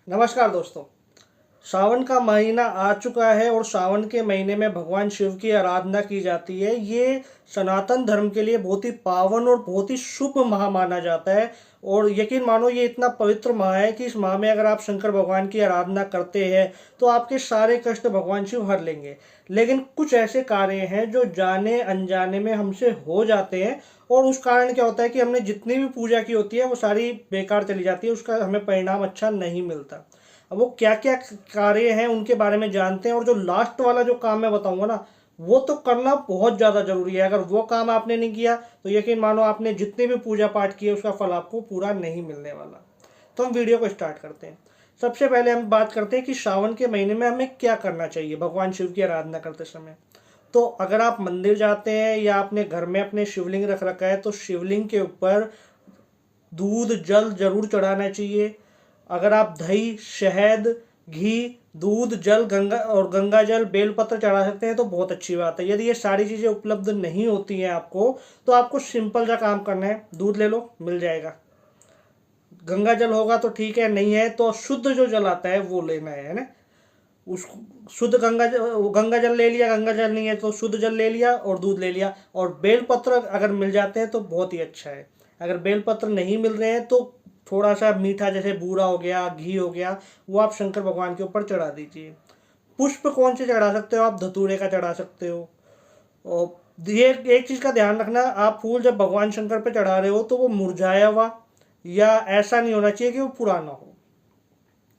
नमस्कार दोस्तों। सावन का महीना आ चुका है और सावन के महीने में भगवान शिव की आराधना की जाती है। ये सनातन धर्म के लिए बहुत ही पावन और बहुत ही शुभ माह माना जाता है। और यकीन मानो ये इतना पवित्र माह है कि इस माह में अगर आप शंकर भगवान की आराधना करते हैं तो आपके सारे कष्ट भगवान शिव हर लेंगे। लेकिन कुछ ऐसे कार्य हैं जो जाने अनजाने में हमसे हो जाते हैं और उस कारण क्या होता है कि हमने जितनी भी पूजा की होती है वो सारी बेकार चली जाती है, उसका हमें परिणाम अच्छा नहीं मिलता। अब वो क्या क्या कार्य हैं उनके बारे में जानते हैं। और जो लास्ट वाला जो काम मैं बताऊंगा ना, वो तो करना बहुत ज़्यादा जरूरी है। अगर वो काम आपने नहीं किया तो यकीन मानो आपने जितने भी पूजा पाठ किए उसका फल आपको पूरा नहीं मिलने वाला। तो हम वीडियो को स्टार्ट करते हैं। सबसे पहले हम बात करते हैं कि सावन के महीने में हमें क्या करना चाहिए भगवान शिव की आराधना करते समय। तो अगर आप मंदिर जाते हैं या आपने घर में अपने शिवलिंग रख रखा है तो शिवलिंग के ऊपर दूध जल जरूर चढ़ाना चाहिए। अगर आप दही, शहद, घी, दूध, जल, गंगा जल, बेलपत्र चढ़ा सकते हैं तो बहुत अच्छी बात है। यदि ये सारी चीज़ें उपलब्ध नहीं होती हैं आपको तो आपको सिंपल सा काम करना है, दूध ले लो, मिल जाएगा। गंगा जल होगा तो ठीक है, नहीं है तो शुद्ध जो जल आता है वो लेना है ना। उस शुद्ध गंगा जल ले लिया, गंगा जल नहीं है तो शुद्ध जल ले लिया और दूध ले लिया। और बेलपत्र अगर मिल जाते हैं तो बहुत ही अच्छा है। अगर बेलपत्र नहीं मिल रहे हैं तो थोड़ा सा मीठा जैसे बूरा हो गया, घी हो गया, वो आप शंकर भगवान के ऊपर चढ़ा दीजिए। पुष्प कौन से चढ़ा सकते हो आप? धतूरे का चढ़ा सकते हो। और ये एक चीज़ का ध्यान रखना, आप फूल जब भगवान शंकर पे चढ़ा रहे हो तो वो मुरझाया हुआ या ऐसा नहीं होना चाहिए कि वो पुराना हो।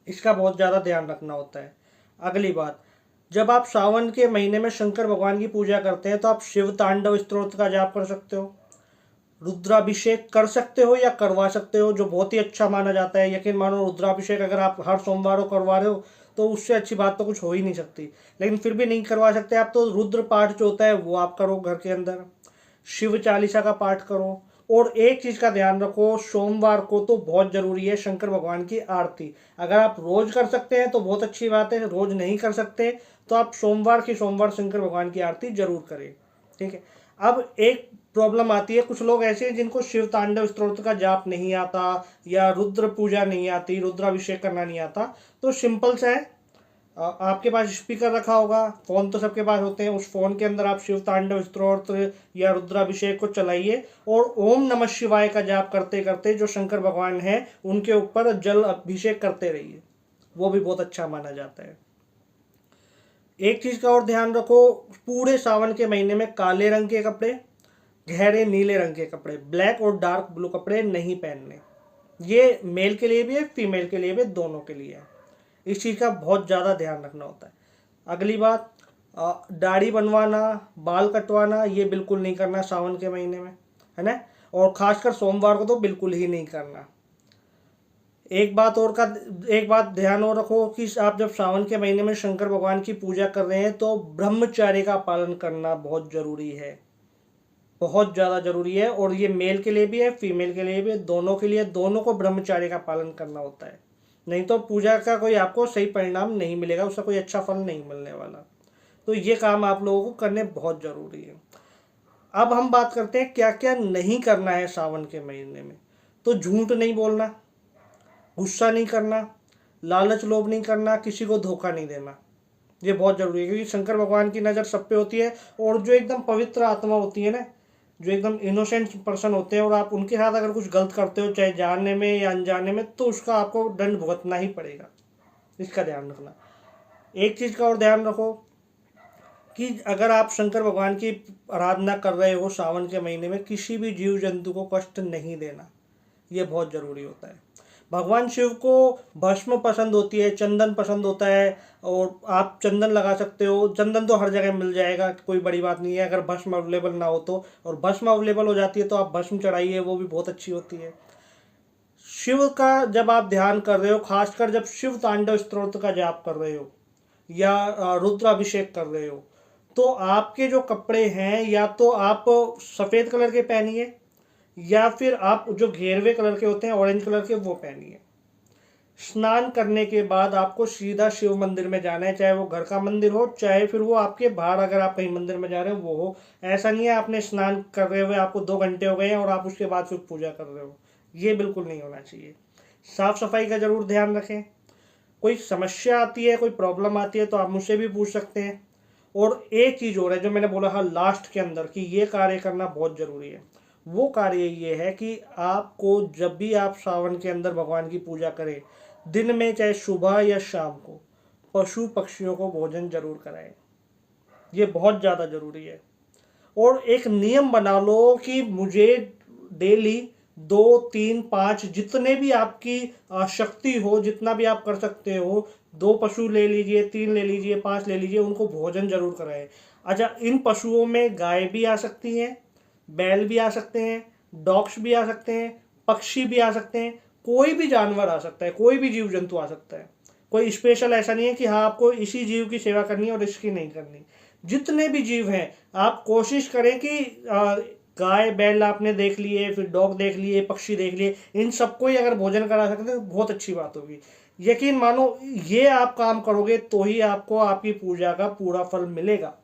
इसका बहुत ज़्यादा ध्यान रखना होता है। अगली बात, जब आप सावन के महीने में शंकर भगवान की पूजा करते हैं तो आप शिव तांडव स्तोत्र का जाप कर सकते हो, रुद्राभिषेक कर सकते हो या करवा सकते हो, जो बहुत ही अच्छा माना जाता है। यकीन मानो रुद्राभिषेक अगर आप हर सोमवार को करवा रहे हो तो उससे अच्छी बात तो कुछ हो ही नहीं सकती। लेकिन फिर भी नहीं करवा सकते आप तो रुद्र पाठ जो होता है वो आप करो घर के अंदर, शिव चालीसा का पाठ करो। और एक चीज़ का ध्यान रखो, सोमवार को तो बहुत ज़रूरी है शंकर भगवान की आरती। अगर आप रोज़ कर सकते हैं तो बहुत अच्छी बात है, रोज़ नहीं कर सकते तो आप सोमवार की सोमवार शंकर भगवान की आरती जरूर करें। ठीक है। अब एक प्रॉब्लम आती है, कुछ लोग ऐसे हैं जिनको शिव तांडव स्तोत्र का जाप नहीं आता या रुद्र पूजा नहीं आती, रुद्राभिषेक करना नहीं आता। तो सिंपल सा है, आपके पास स्पीकर रखा होगा, फोन तो सबके पास होते हैं, उस फोन के अंदर आप शिव तांडव स्तोत्र या रुद्राभिषेक को चलाइए और ओम नमः शिवाय का जाप करते करते जो शंकर भगवान है उनके ऊपर जल अभिषेक करते रहिए। वो भी बहुत अच्छा माना जाता है। एक चीज का और ध्यान रखो, पूरे सावन के महीने में काले रंग के कपड़े, गहरे नीले रंग के कपड़े, ब्लैक और डार्क ब्लू कपड़े नहीं पहनने। ये मेल के लिए भी है, फीमेल के लिए भी, दोनों के लिए है। इस चीज़ का बहुत ज़्यादा ध्यान रखना होता है। अगली बात, दाढ़ी बनवाना, बाल कटवाना ये बिल्कुल नहीं करना सावन के महीने में, है ना। और खासकर सोमवार को तो बिल्कुल ही नहीं करना। एक बात ध्यान और रखो कि आप जब सावन के महीने में शंकर भगवान की पूजा कर रहे हैं तो ब्रह्मचर्य का पालन करना बहुत जरूरी है, बहुत ज़्यादा जरूरी है। और ये मेल के लिए भी है, फीमेल के लिए भी है, दोनों के लिए, दोनों को ब्रह्मचर्य का पालन करना होता है। नहीं तो पूजा का कोई आपको सही परिणाम नहीं मिलेगा, उसका कोई अच्छा फल नहीं मिलने वाला। तो ये काम आप लोगों को करने बहुत ज़रूरी है। अब हम बात करते हैं क्या क्या नहीं करना है सावन के महीने में। तो झूठ नहीं बोलना, गुस्सा नहीं करना, लालच लोभ नहीं करना, किसी को धोखा नहीं देना। ये बहुत जरूरी है क्योंकि शंकर भगवान की नज़र सब पे होती है। और जो एकदम पवित्र आत्मा होती है ना, जो एकदम इनोसेंट पर्सन होते हैं, और आप उनके साथ अगर कुछ गलत करते हो चाहे जानने में या अनजाने में तो उसका आपको दंड भुगतना ही पड़ेगा। इसका ध्यान रखना। एक चीज़ का और ध्यान रखो कि अगर आप शंकर भगवान की आराधना कर रहे हो सावन के महीने में, किसी भी जीव जंतु को कष्ट नहीं देना। ये बहुत ज़रूरी होता है। भगवान शिव को भस्म पसंद होती है, चंदन पसंद होता है। और आप चंदन लगा सकते हो, चंदन तो हर जगह मिल जाएगा, कोई बड़ी बात नहीं है अगर भस्म अवेलेबल ना हो तो। और भस्म अवेलेबल हो जाती है तो आप भस्म चढ़ाइए, वो भी बहुत अच्छी होती है। शिव का जब आप ध्यान कर रहे हो, खासकर जब शिव तांडव स्तोत्र का जाप कर रहे हो या रुद्राभिषेक कर रहे हो, तो आपके जो कपड़े हैं या तो आप सफ़ेद कलर के पहनिए या फिर आप जो घेरवे कलर के होते हैं ऑरेंज कलर के वो पहनिए। स्नान करने के बाद आपको सीधा शिव मंदिर में जाना है, चाहे वो घर का मंदिर हो चाहे फिर वो आपके बाहर अगर आप कहीं मंदिर में जा रहे हो वो हो। ऐसा नहीं है आपने स्नान कर रहे हुए आपको 2 घंटे हो गए हैं और आप उसके बाद फिर पूजा कर रहे हो, ये बिल्कुल नहीं होना चाहिए। साफ सफाई का जरूर ध्यान रखें। कोई समस्या आती है, कोई प्रॉब्लम आती है तो आप मुझसे भी पूछ सकते हैं। और एक चीज़ और है जो मैंने बोला था लास्ट के अंदर कि ये कार्य करना बहुत ज़रूरी है, वो कार्य ये है कि आपको जब भी आप सावन के अंदर भगवान की पूजा करें, दिन में चाहे सुबह या शाम को पशु पक्षियों को भोजन जरूर कराएं। ये बहुत ज़्यादा ज़रूरी है। और एक नियम बना लो कि मुझे डेली 2 3 5 जितने भी आपकी शक्ति हो, जितना भी आप कर सकते हो, 2 पशु ले लीजिए, 3 ले लीजिए, 5 ले लीजिए, उनको भोजन जरूर कराएं। अच्छा, इन पशुओं में गाय भी आ सकती हैं, बैल भी आ सकते हैं, डॉग्स भी आ सकते हैं, पक्षी भी आ सकते हैं, कोई भी जानवर आ सकता है, कोई भी जीव जंतु आ सकता है। कोई स्पेशल ऐसा नहीं है कि हाँ आपको इसी जीव की सेवा करनी है और इसकी नहीं करनी। जितने भी जीव हैं आप कोशिश करें कि गाय बैल आपने देख लिए, फिर डॉग देख लिए, पक्षी देख लिए, इन सबको ही अगर भोजन करा सकते हैं तो बहुत अच्छी बात होगी। यकीन मानो ये आप काम करोगे तो ही आपको आपकी पूजा का पूरा फल मिलेगा,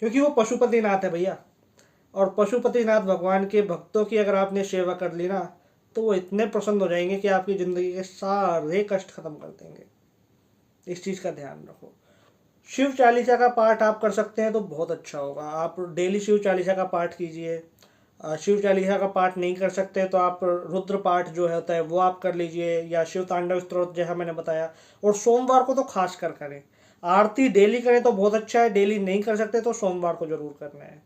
क्योंकि वो पशुपतिनाथ है भैया। और पशुपतिनाथ भगवान के भक्तों की अगर आपने सेवा कर ली ना, तो वो इतने प्रसन्न हो जाएंगे कि आपकी ज़िंदगी के सारे कष्ट खत्म कर देंगे। इस चीज़ का ध्यान रखो। शिव चालीसा का पाठ आप कर सकते हैं तो बहुत अच्छा होगा। आप डेली शिव चालीसा का पाठ कीजिए। शिव चालीसा का पाठ नहीं कर सकते तो आप रुद्र पाठ जो होता है वो आप कर लीजिए, या शिव तांडव स्तोत्र जैसा मैंने बताया। और सोमवार को तो खास कर करें। आरती डेली करें तो बहुत अच्छा है, डेली नहीं कर सकते तो सोमवार को जरूर करना है।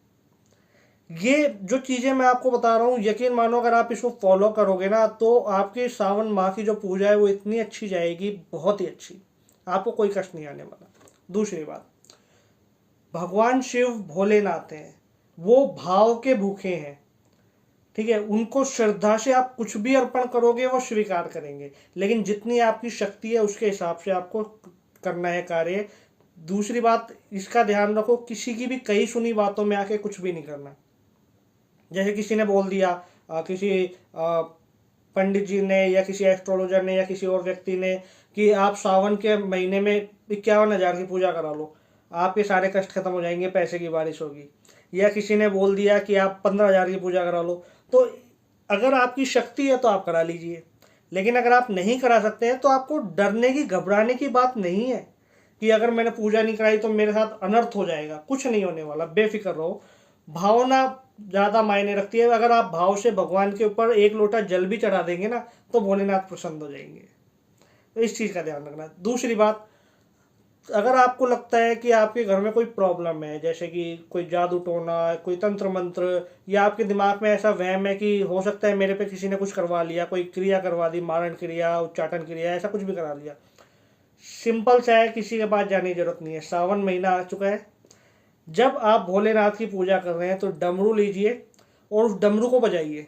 ये जो चीज़ें मैं आपको बता रहा हूँ, यकीन मानो अगर आप इसको फॉलो करोगे ना तो आपकी सावन माह की जो पूजा है वो इतनी अच्छी जाएगी, बहुत ही अच्छी। आपको कोई कष्ट नहीं आने वाला। दूसरी बात, भगवान शिव भोलेनाथ हैं, वो भाव के भूखे हैं, ठीक है। उनको श्रद्धा से आप कुछ भी अर्पण करोगे वो स्वीकार करेंगे, लेकिन जितनी आपकी शक्ति है उसके हिसाब से आपको करना है कार्य। दूसरी बात, इसका ध्यान रखो, किसी की भी कही सुनी बातों में आके कुछ भी नहीं करना। जैसे किसी ने बोल दिया, किसी पंडित जी ने या किसी एस्ट्रोलॉजर ने या किसी और व्यक्ति ने कि आप सावन के महीने में 51,000 की पूजा करा लो, आपके सारे कष्ट खत्म हो जाएंगे, पैसे की बारिश होगी। या किसी ने बोल दिया कि आप 15,000 की पूजा करा लो। तो अगर आपकी शक्ति है तो आप करा लीजिए, लेकिन अगर आप नहीं करा सकते हैं तो आपको डरने की, घबराने की बात नहीं है कि अगर मैंने पूजा नहीं कराई तो मेरे साथ अनर्थ हो जाएगा। कुछ नहीं होने वाला, बेफिक्र रहो। भावना ज़्यादा मायने रखती है। अगर आप भाव से भगवान के ऊपर 1 लोटा जल भी चढ़ा देंगे ना तो भोलेनाथ प्रसन्न हो जाएंगे। तो इस चीज़ का ध्यान रखना। दूसरी बात, अगर आपको लगता है कि आपके घर में कोई प्रॉब्लम है, जैसे कि कोई जादू टोना, कोई तंत्र मंत्र, या आपके दिमाग में ऐसा वहम है कि हो सकता है मेरे पे किसी ने कुछ करवा लिया, कोई क्रिया करवा दी, मारण क्रिया, उच्चाटन क्रिया, ऐसा कुछ भी करा लिया, सिंपल सा है, किसी के पास जाने की जरूरत नहीं है। सावन महीना आ चुका है, जब आप भोलेनाथ की पूजा कर रहे हैं तो डमरू लीजिए और उस डमरू को बजाइए।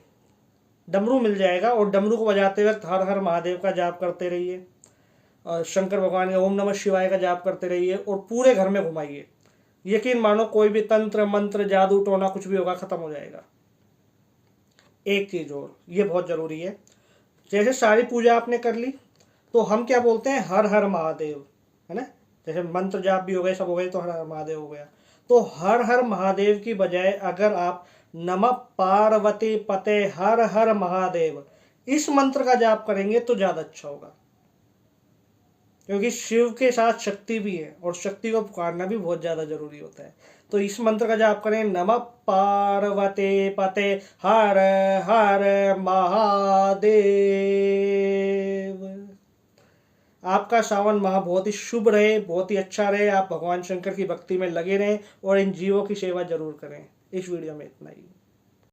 डमरू मिल जाएगा और डमरू को बजाते वक्त हर हर महादेव का जाप करते रहिए, और शंकर भगवान का ओम नमः शिवाय का जाप करते रहिए और पूरे घर में घुमाइए। यकीन मानो कोई भी तंत्र मंत्र जादू टोना कुछ भी होगा खत्म हो जाएगा। एक चीज़ और, ये बहुत ज़रूरी है, जैसे सारी पूजा आपने कर ली तो हम क्या बोलते हैं, हर हर महादेव, है ना। जैसे मंत्र जाप भी हो गए, सब हो गए, तो हर हर महादेव हो गया। तो हर हर महादेव की बजाय अगर आप नमः पार्वती पते हर हर महादेव इस मंत्र का जाप करेंगे तो ज़्यादा अच्छा होगा, क्योंकि शिव के साथ शक्ति भी है और शक्ति को पुकारना भी बहुत ज़्यादा जरूरी होता है। तो इस मंत्र का जाप करें, नमः पार्वती पते हर हर महादेव। आपका सावन माह बहुत ही शुभ रहे, बहुत ही अच्छा रहे। आप भगवान शंकर की भक्ति में लगे रहें और इन जीवों की सेवा जरूर करें। इस वीडियो में इतना ही।